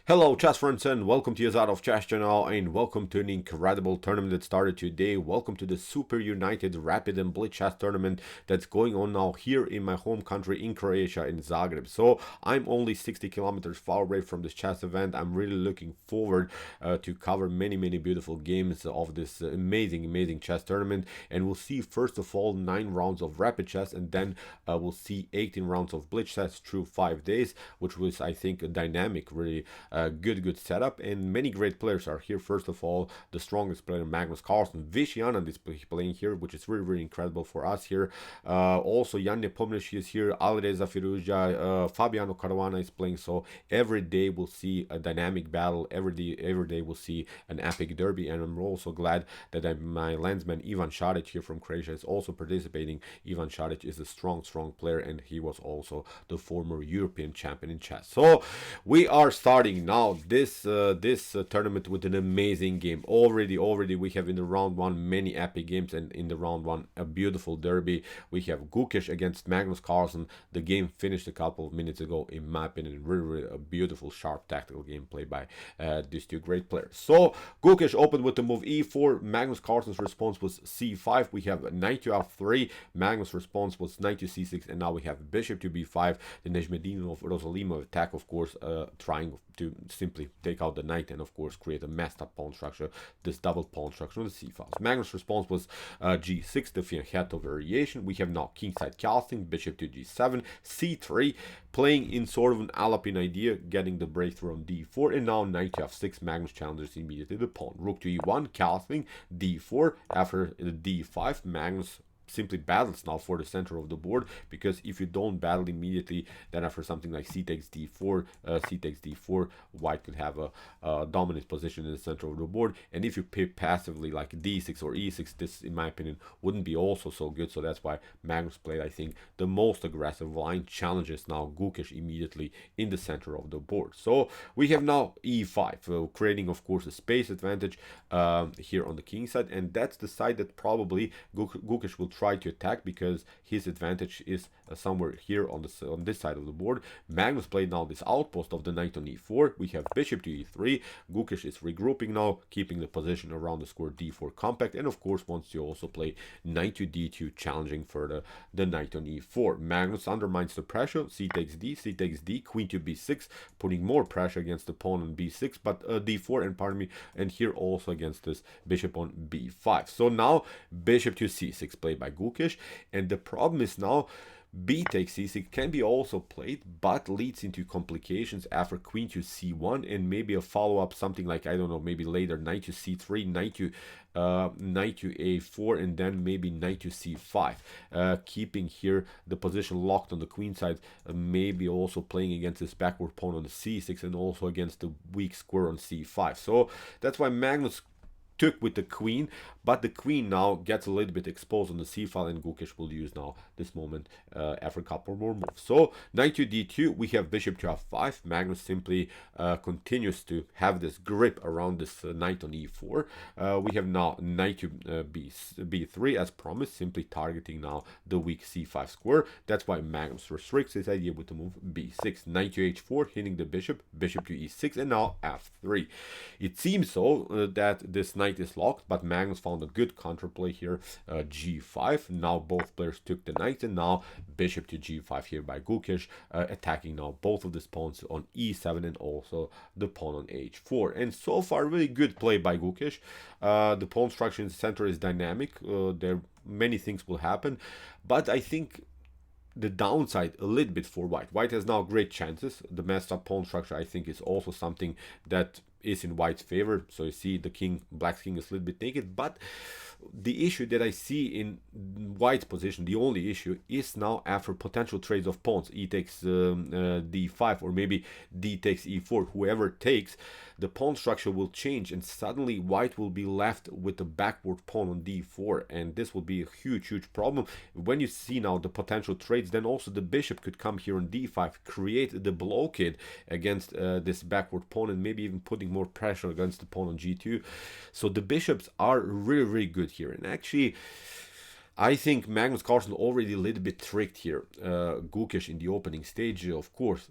Hello chess friends and welcome to Jozarov chess channel and welcome to an incredible tournament that started today. Welcome to the SuperUnited Rapid and Blitz chess tournament that's going on now here in my home country in Croatia in Zagreb. So I'm only 60 kilometers far away from this chess event. I'm really looking forward to cover many beautiful games of this amazing chess tournament, and we'll see first of all 9 rounds of rapid chess, and then we'll see 18 rounds of blitz chess through 5 days, which was I think a dynamic really good setup, and many great players are here. First of all, the strongest player Magnus Carlsen, Vishianan is playing here, which is really incredible for us here. Also Jan Nepomniachtchi is here, Alireza Firouzja, Fabiano Caruana is playing. So every day we'll see a dynamic battle. Every day we'll see an epic derby, and I'm also glad that my landsman Ivan Šarić here from Croatia is also participating. Ivan Šarić is a strong player, and he was also the former European champion in chess. So we are starting now this tournament with an amazing game. Already we have in the round 1 many epic games, and in the round 1 a beautiful derby. We have Gukesh against Magnus Carlsen. The game finished a couple of minutes ago. In my opinion, really a beautiful sharp tactical game played by these two great players. So Gukesh opened with the move e4. Magnus Carlsen's response was c5. We have knight to f3. Magnus' response was knight to c6, and now we have bishop to b5. The Nejmedinov Rosalimov attack, of course, trying to simply take out the knight and of course create a messed up pawn structure, this double pawn structure on the c files. Magnus' response was g6, the fianchetto variation. We have now kingside castling, bishop to g7, c3, playing in sort of an Alapin idea, getting the breakthrough on d4, and now knight to f6. Magnus challenges immediately the pawn. Rook to e1, castling, d4. After the d5, Magnus simply battles now for the center of the board, because if you don't battle immediately, then after something like c takes d4, white could have a dominant position in the center of the board. And if you pick passively like d6 or e6, this in my opinion wouldn't be also so good. So that's why Magnus played, I think, the most aggressive line, challenges now Gukesh immediately in the center of the board. So we have now e5, creating of course a space advantage here on the king side, and that's the side that probably Gukesh will try to attack, because his advantage is somewhere here on this side of the board. Magnus played now this outpost of the knight on e4. We have bishop to e3. Gukesh is regrouping now, keeping the position around the square d4 compact, and of course wants to also play knight to d2, challenging for the knight on e4. Magnus undermines the pressure. C takes d, queen to b6, putting more pressure against the pawn on b6, but d4, and pardon me, and here also against this bishop on b5. So now bishop to c6 played by Gukesh, and the problem is now b takes c6 can be also played, but leads into complications after queen to c1, and maybe a follow-up, something like, I don't know, maybe later knight to c3, knight to a4, and then maybe knight to c5, keeping here the position locked on the queen side, maybe also playing against this backward pawn on the c6, and also against the weak square on c5. So that's why Magnus took with the queen, but the queen now gets a little bit exposed on the c file, and Gukesh will use now this moment after a couple more moves. So knight to d2, we have bishop to f5. Magnus simply continues to have this grip around this knight on e4. We have now knight to b3 as promised, simply targeting now the weak c5 square. That's why Magnus restricts his idea with the move b6. Knight to h4, hitting the bishop to e6, and now f3. It seems so that this knight is locked, but Magnus found a good counterplay here, g5. Now both players took the knight, and now bishop to g5 here by Gukesh, attacking now both of these pawns on e7 and also the pawn on h4. And so far, really good play by Gukesh. The pawn structure in the center is dynamic. There many things will happen, but I think the downside a little bit for white. White has now great chances. The messed up pawn structure, I think, is also something that is in white's favor. So you see the king, black king, is a little bit naked, but the issue that I see in white's position, the only issue, is now after potential trades of pawns, e takes d5, or maybe d takes e4, whoever takes, the pawn structure will change, and suddenly white will be left with the backward pawn on d4, and this will be a huge problem. When you see now the potential trades, then also the bishop could come here on d5, create the blockade against this backward pawn, and maybe even putting more pressure against the pawn on g2. So the bishops are really good here, and actually I think Magnus Carlsen already a little bit tricked here Gukesh in the opening stage. Of course,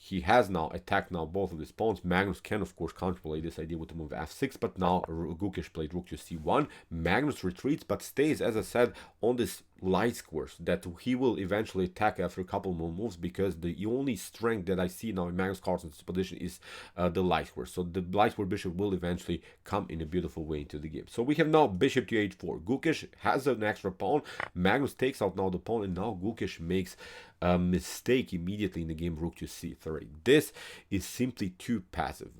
he has now attacked now both of his pawns. Magnus can of course counterplay this idea with the move f6, but now Gukesh played rook to c1. Magnus retreats but stays, as I said, on this light squares that he will eventually attack after a couple more moves, because the only strength that I see now in Magnus Carlsen's position is the light square. So the light square bishop will eventually come in a beautiful way into the game. So we have now bishop to h4. Gukesh has an extra pawn. Magnus takes out now the pawn, and now Gukesh makes a mistake immediately in the game, rook to c3. This is simply too passive.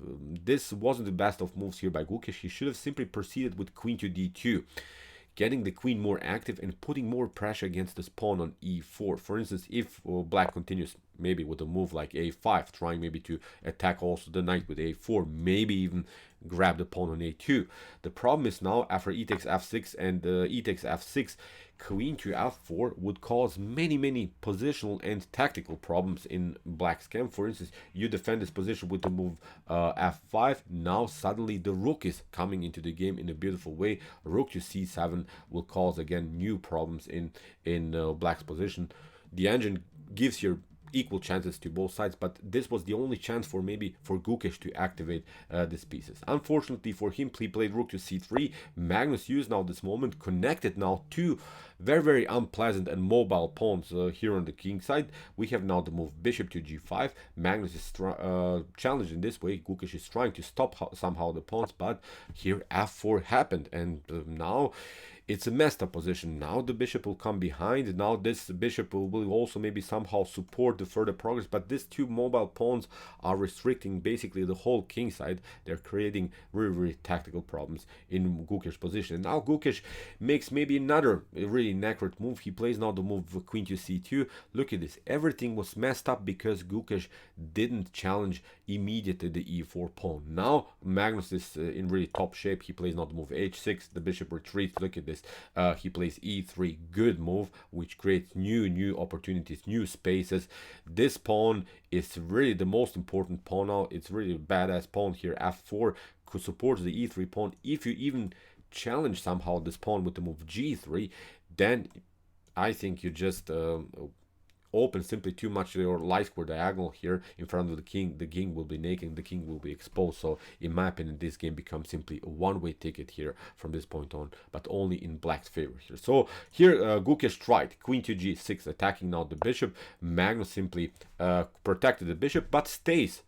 This wasn't the best of moves here by Gukesh. He should have simply proceeded with queen to d2, getting the queen more active and putting more pressure against this pawn on e4. For instance, if black continues maybe with a move like a5, trying maybe to attack also the knight with a4, maybe even grab the pawn on a2. The problem is now, after e takes f6 and e takes f6, queen to f4 would cause many positional and tactical problems in black's camp. For instance, you defend this position with the move f5. Now suddenly the rook is coming into the game in a beautiful way. Rook to c7 will cause again new problems in black's position. The engine gives here equal chances to both sides, but this was the only chance for maybe for Gukesh to activate these pieces. Unfortunately for him, he played rook to c3. Magnus used now this moment, connected now two very unpleasant and mobile pawns here on the king side. We have now the move bishop to g5. Magnus is challenged in this way. Gukesh is trying to stop somehow the pawns, but here f4 happened, and now it's a messed up position. Now the bishop will come behind. Now this bishop will also maybe somehow support the further progress, but these two mobile pawns are restricting basically the whole king side. They're creating very tactical problems in Gukesh's position. And now Gukesh makes maybe another really inaccurate move. He plays now the move queen to c2. Look at this. Everything was messed up because Gukesh didn't challenge immediately the e4 pawn. Now Magnus is in really top shape. He plays now the move h6. The bishop retreats. Look at this. He plays e3, good move, which creates new opportunities, new spaces. This pawn is really the most important pawn now. It's really a badass pawn here. f4 could support the e3 pawn. If you even challenge somehow this pawn with the move g3, then I think you just open simply too much your light square diagonal here in front of the king. The king will be naked, the king will be exposed. So in my opinion, this game becomes simply a one-way ticket here from this point on, but only in black's favor here. So here Gukesh tried queen to g6, attacking now the bishop. Magnus simply protected the bishop, but stays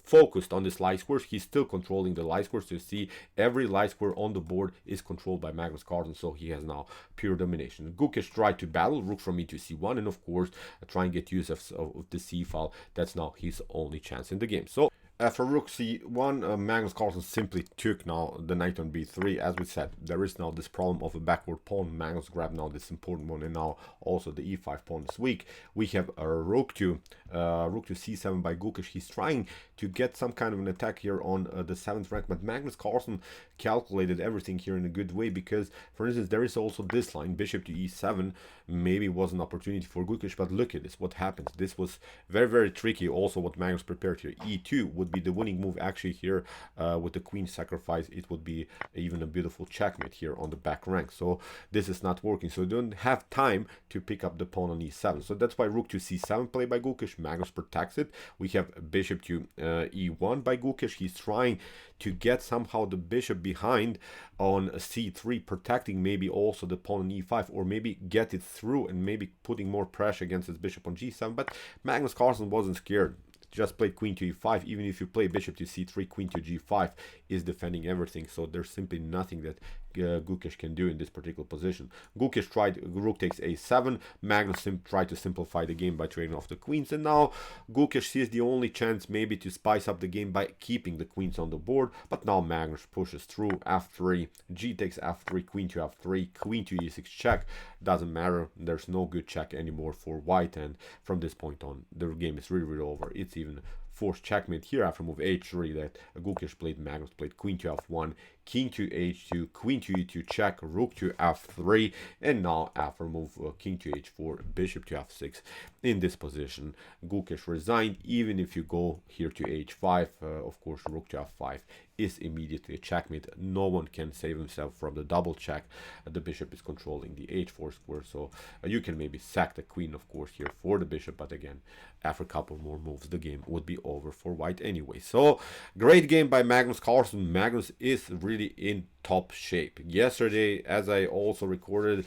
focused on this light squares. He's still controlling the light squares. So you see every light square on the board is controlled by Magnus Carlsen, so he has now pure domination. Gukesh tried to battle rook from e to c1, and of course try and get use of the c file. That's now his only chance in the game. So after rook c1, Magnus Carlsen simply took now the knight on b3. As we said, there is now this problem of a backward pawn. Magnus grabbed now this important one, and now also the e5 pawn is weak. We have a rook to c7 by Gukesh. He's trying to get some kind of an attack here on the 7th rank, but Magnus Carlsen calculated everything here in a good way, because, for instance, there is also this line, bishop to e7, maybe was an opportunity for Gukesh, but look at this, what happens. This was very tricky. Also what Magnus prepared here, e2 would be the winning move. Actually here with the queen sacrifice, it would be even a beautiful checkmate here on the back rank. So this is not working, so you don't have time to pick up the pawn on e7. So that's why rook to c7 played by Gukesh. Magnus protects it. We have bishop to e1 by Gukesh. He's trying to get somehow the bishop behind on c3, protecting maybe also the pawn on e5, or maybe get it through and maybe putting more pressure against his bishop on g7. But Magnus Carlsen wasn't scared. Just played queen to e5. Even if you play bishop to c3, queen to g5 is defending everything. So there's simply nothing that Gukesh can do in this particular position. Gukesh tried rook takes a7. Magnus tried to simplify the game by trading off the queens, and now Gukesh sees the only chance maybe to spice up the game by keeping the queens on the board. But now Magnus pushes through f3, g takes f3, queen to f3, queen to e6 check. Doesn't matter. There's no good check anymore for white, and from this point on, the game is really over. It's even forced checkmate here after move h3 that Gukesh played. Magnus played queen to f1, king to h2, queen to e2, check, rook to f3, and now after move king to h4, bishop to f6 in this position. Gukesh resigned. Even if you go here to h5, of course rook to f5 is immediately a checkmate. No one can save himself from the double check. The bishop is controlling the h4 square, so you can maybe sack the queen, of course, here for the bishop, but again, after a couple more moves, the game would be over for white anyway. So, great game by Magnus Carlsen. Magnus is really in top shape. Yesterday, as I also recorded,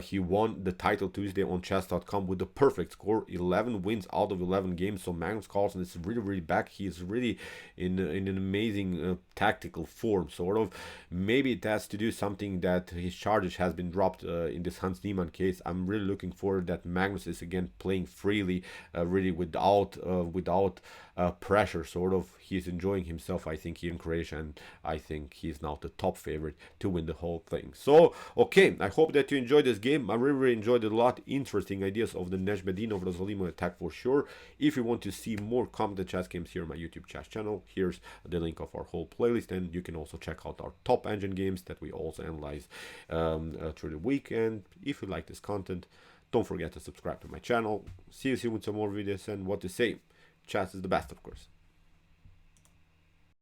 he won the title Tuesday on chess.com with the perfect score, 11 wins out of 11 games. So Magnus Carlsen is really back. He is really in an amazing tactical form, sort of. Maybe it has to do something that his charges has been dropped in this Hans Niemann case. I'm really looking forward that Magnus is again playing freely, really without pressure, sort of. He's enjoying himself, I think, here in Croatia, and I think he's now the top favorite to win the whole thing. So, okay, I hope that you enjoyed this game. I really enjoyed it a lot. Interesting ideas of the Nejmedinov Rozalimo attack for sure. If you want to see more competent chess games here on my YouTube chess channel, here's the link of our whole playlist, and you can also check out our top engine games that we also analyze through the week. And if you like this content, don't forget to subscribe to my channel. See you soon with some more videos, and what to say, chess is the best, of course.